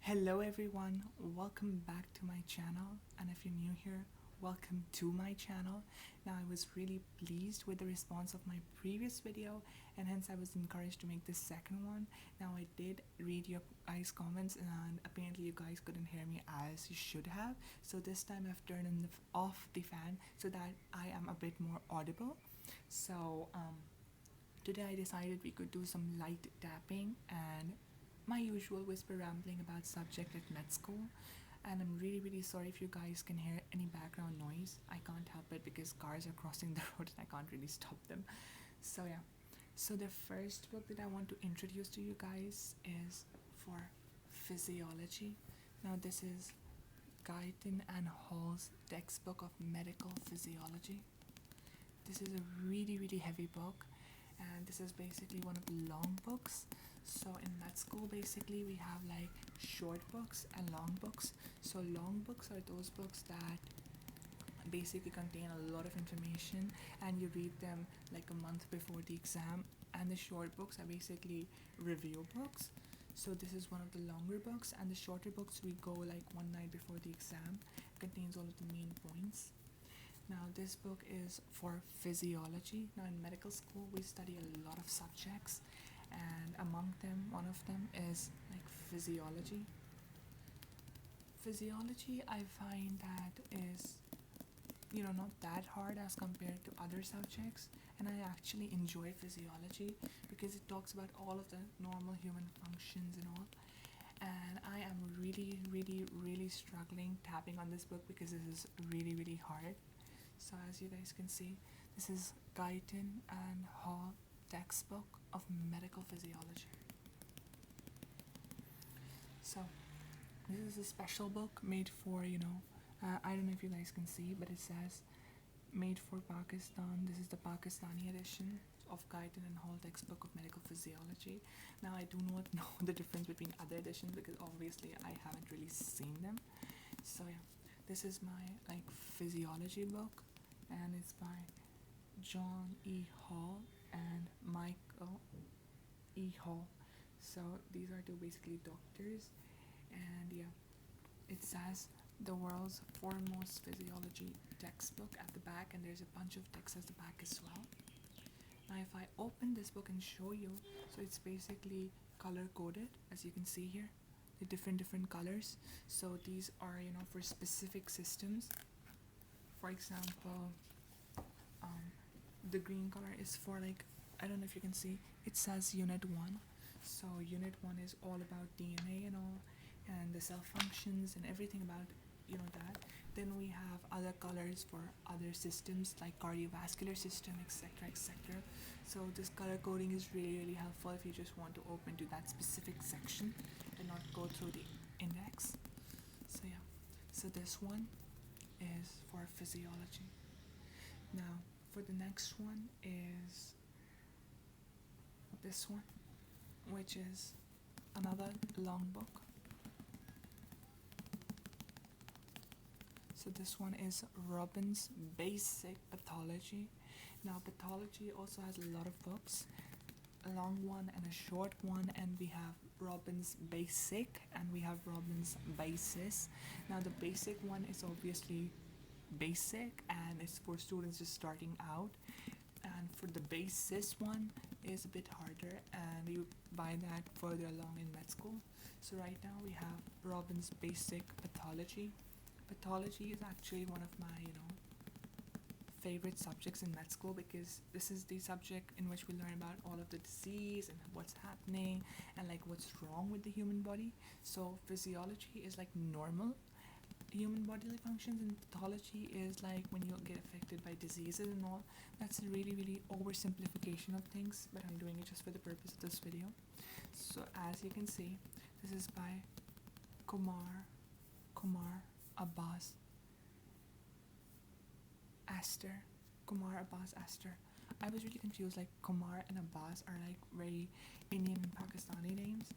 Hello everyone, welcome back to my channel, and if you're new here, welcome to my channel. Now I was really pleased with the response of my previous video, and hence I was encouraged to make this second one. Now I did read your guys' comments, and apparently you guys couldn't hear me as you should have, so this time I've turned off the fan so that I am a bit more audible. So today I decided we could do some light tapping and my usual whisper rambling about subject at med school. And I'm really sorry if you guys can hear any background noise. I can't help it because cars are crossing the road and I can't really stop them. So yeah. So the first book that I want to introduce to you guys is for Physiology. Now this is Guyton and Hall's textbook of medical physiology. This is a really heavy book, and this is basically one of the long books. So in med school basically we have like short books and long books. So long books are those books that basically contain a lot of information and you read them like a month before the exam, and the short books are basically review books. So this is one of the longer books, and the shorter books we go like one night before the exam. It contains all of the main points. Now this book is for physiology. Now in medical school we study a lot of subjects, and among them one of them is like physiology. Physiology I find that is not that hard as compared to other subjects, and I actually enjoy physiology because it talks about all of the normal human functions and all. And I am really struggling tapping on this book because this is really hard. So as you guys can see, this is Guyton and Hall textbook of medical physiology. So this is a special book made for, I don't know if you guys can see, but it says made for Pakistan. This is the Pakistani edition of Guyton and Hall textbook of medical physiology. Now I do not know the difference between other editions because obviously I haven't really seen them. So yeah, this is my like physiology book, and it's by John E. Hall and Michael E. Hall. So these are two basically doctors, and yeah, it says the world's foremost physiology textbook at the back, and there's a bunch of text at the back as well. Now if I open this book and show you, so it's basically color coded, as you can see here, the different colors. So these are for specific systems. For example, the green color is for like, I don't know if you can see, it says unit 1. So unit 1 is all about DNA and all, and the cell functions and everything about that. Then we have other colors for other systems like cardiovascular system, etc. So this color coding is really helpful if you just want to open to that specific section and not go through the index. So yeah, so this one is for physiology. Now for the next one is this one, which is another long book. So this one is Robin's Basic Pathology. Now pathology also has a lot of books, a long one and a short one, and we have Robin's Basic and we have Robin's Basis. Now the basic one is obviously basic and it's for students just starting out, and for the basis one is a bit harder, and you buy that further along in med school. So right now we have Robin's Basic Pathology. Pathology is actually one of my favorite subjects in med school because this is the subject in which we learn about all of the disease and what's happening and like what's wrong with the human body. So physiology is like normal human bodily functions, and pathology is like when you get affected by diseases and all. That's a really oversimplification of things, but I'm doing it just for the purpose of this video. So as you can see, this is by Kumar Abbas Aster. Kumar Abbas Aster. I was really confused, like Kumar and Abbas are like very Indian and Pakistani names,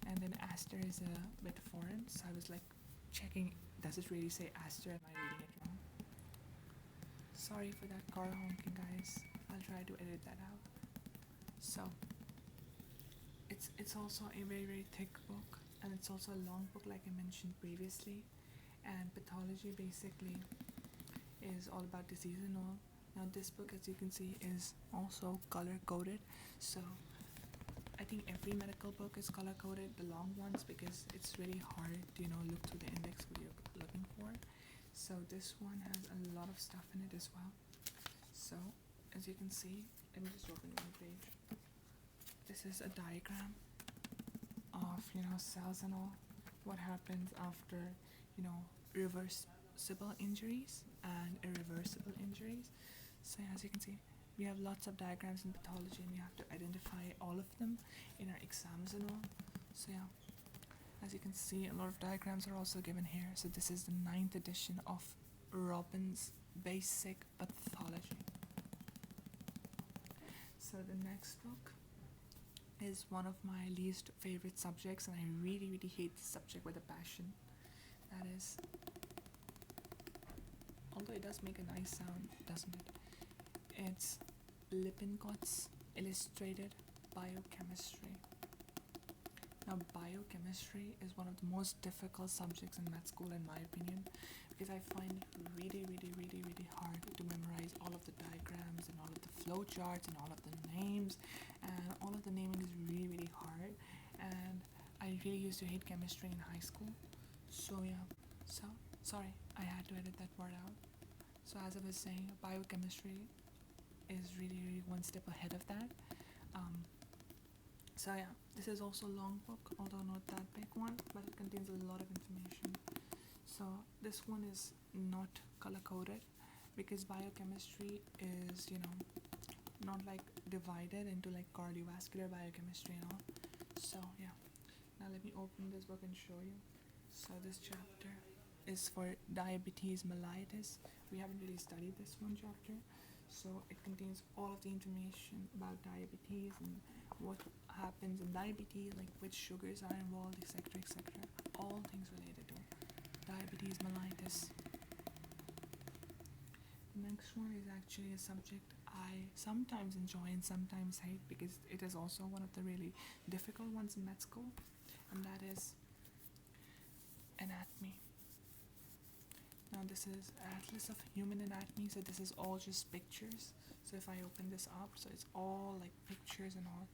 and then Aster is a bit foreign, so I was like checking, does it really say Aster? Am I reading it wrong? Sorry for that car honking, guys. I'll try to edit that out. So it's also a very thick book, and it's also a long book like I mentioned previously. And Pathology basically is all about disease and all. Now this book, as you can see, is also color coded, so I think every medical book is color coded, the long ones, because it's really hard to look through the index what you're looking for. So this one has a lot of stuff in it as well. So as you can see, let me just open one page. This is a diagram of cells and all, what happens after reversible injuries and irreversible injuries. So as you can see, we have lots of diagrams in pathology, and we have to identify all of them in our exams and all. So yeah, as you can see, a lot of diagrams are also given here. So this is the 9th edition of Robin's Basic Pathology. So the next book is one of my least favorite subjects, and I really, really hate this subject with a passion. That is, although it does make a nice sound, doesn't it? It's Lippincott's Illustrated Biochemistry. Now, biochemistry is one of the most difficult subjects in med school, in my opinion, because I find it really, really, really, really hard to memorize all of the diagrams and all of the flow charts and all of the names, and all of the naming is really, really hard. And I really used to hate chemistry in high school. So yeah, sorry, I had to edit that part out. So as I was saying, biochemistry is really, really one step ahead of that. So yeah, this is also a long book, although not that big one, but it contains a lot of information. So this one is not color coded, because biochemistry is not like divided into like cardiovascular biochemistry and all. So yeah, now let me open this book and show you. So this chapter is for diabetes mellitus. We haven't really studied this one chapter, so it contains all of the information about diabetes and what happens in diabetes, like which sugars are involved, etc., etc. All things related to diabetes mellitus. The next one is actually a subject I sometimes enjoy and sometimes hate, because it is also one of the really difficult ones in med school, and that is anatomy. Now this is Atlas of Human Anatomy, so this is all just pictures. So if I open this up, so it's all like pictures and all.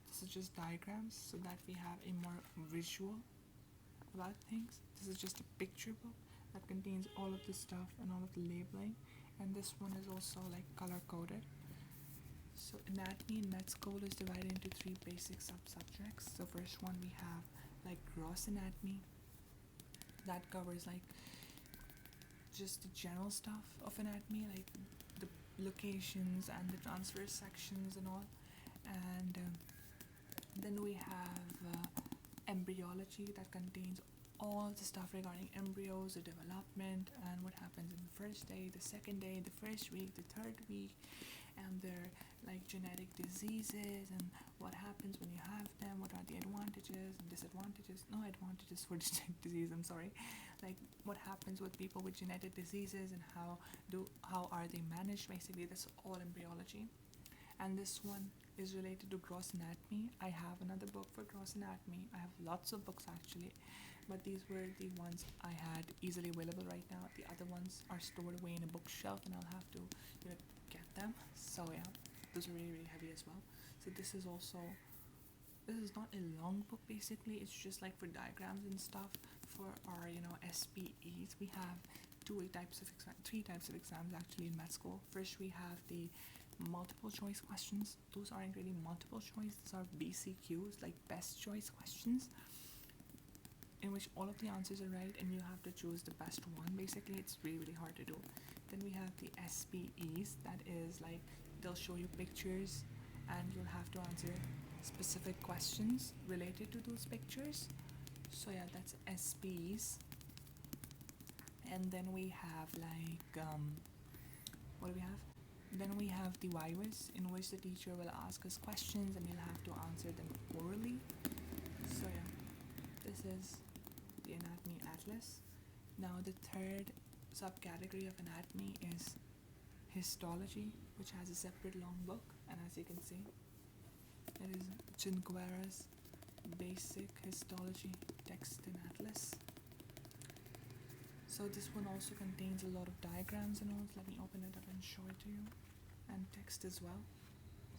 This is just diagrams, so that we have a more visual about things. This is just a picture book that contains all of the stuff and all of the labeling, and this one is also like color coded. So anatomy in med school is divided into 3 basic subjects. So first one we have like gross anatomy, that covers like just the general stuff of anatomy, like the locations and the transverse sections and all. And then we have embryology, that contains all the stuff regarding embryos, the development, and what happens in the first day, the second day, the first week, the third week, and their like genetic diseases and what happens when you have them, what are the advantages and disadvantages, no advantages for genetic disease, I'm sorry, like what happens with people with genetic diseases and how are they managed, basically. That's all embryology. And this one is related to gross anatomy. I have another book for gross anatomy. I have lots of books actually, but these were the ones I had easily available right now. The other ones are stored away in a bookshelf, and I'll have to get them. So yeah, those are really, really heavy as well. So this is not a long book, basically. It's just like for diagrams and stuff. For our SPEs, we have three types of exams actually in med school. First we have the multiple choice questions. Those aren't really multiple choice, these are BCQs, like best choice questions, in which all of the answers are right and you have to choose the best one. Basically, it's really, really hard to do. Then we have the SPEs, that is like they'll show you pictures and you'll have to answer specific questions related to those pictures. So yeah, that's SPEs. And then we have like what do we have? Then we have the vivas, in which the teacher will ask us questions and you'll have to answer them orally. So yeah, this is the anatomy atlas. Now the third subcategory of anatomy is histology, which has a separate long book, and as you can see, it is Chinquera's Basic Histology text in Atlas. So this one also contains a lot of diagrams and all. Let me open it up and show it to you, and text as well.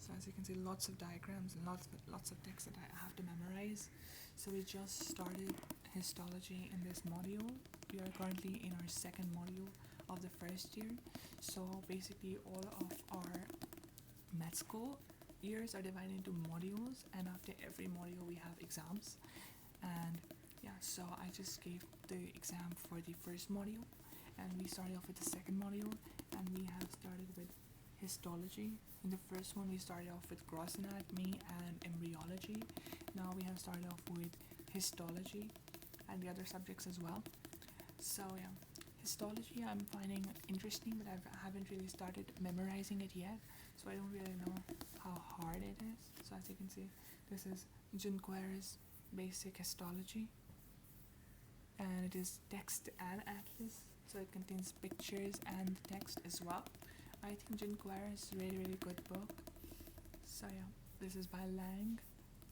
So as you can see, lots of diagrams and lots of text that I have to memorize. So we just started histology in this module. We are currently in our second module of the first year. So basically all of our med school years are divided into modules, and after every module we have exams. And yeah, so I just gave the exam for the first module, and we started off with the second module, and we have started with histology. In the first one we started off with gross anatomy and embryology. Now we have started off with histology and the other subjects as well. So yeah, histology I'm finding interesting, but I haven't really started memorizing it yet, so I don't really know how hard it is. So as you can see, this is Junqueira's basic histology, and it is text and atlas, so it contains pictures and text as well. I think Junqueira is a really good book. So yeah, this is by Lang,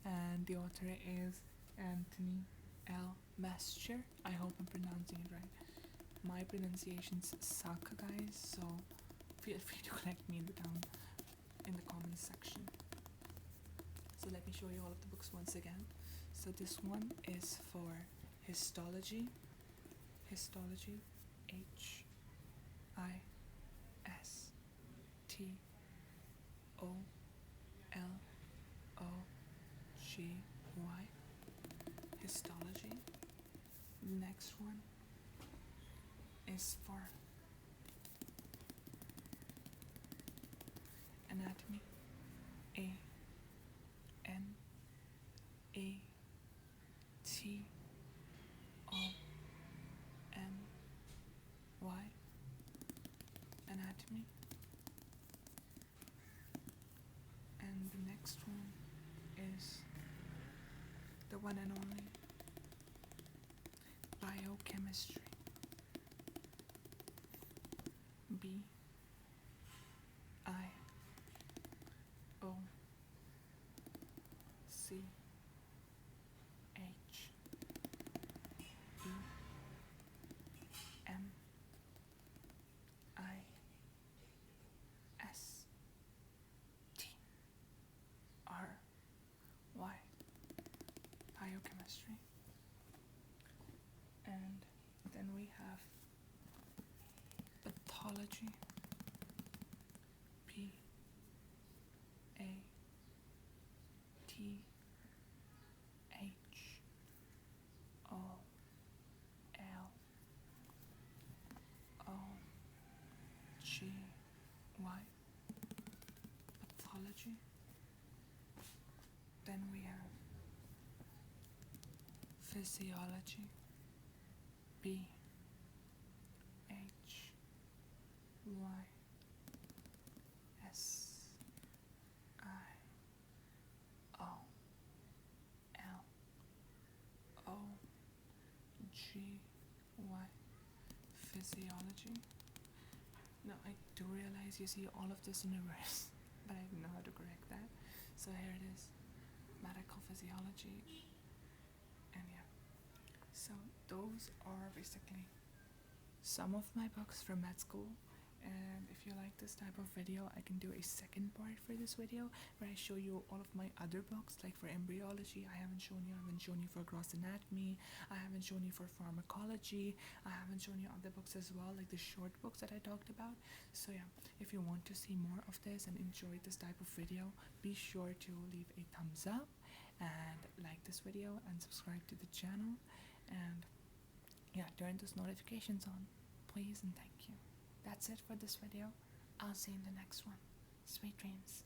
and the author is Anthony L. Mescher. I hope I'm pronouncing it right. My pronunciations suck, guys, so feel free to correct me in the comments section. So let me show you all of the books once again. So this one is for histology. Histology, Histology. Histology. The next one is for anatomy. ANATOMY. Anatomy. And the next one is the one and only Biochemistry. Biochemistry. And then we have pathology. Pathology. Then we have physiology. Physiology. Now I do realize you see all of this in reverse, but I don't know how to correct that. So here it is, medical physiology, and yeah. So those are basically some of my books from med school. And if you like this type of video, I can do a second part for this video where I show you all of my other books. Like for embryology, I haven't shown you for gross anatomy, I haven't shown you for pharmacology, I haven't shown you other books as well, like the short books that I talked about. So yeah, if you want to see more of this and enjoy this type of video, be sure to leave a thumbs up and like this video and subscribe to the channel, and yeah, turn those notifications on, please, and thank you. That's it for this video. I'll see you in the next one. Sweet dreams.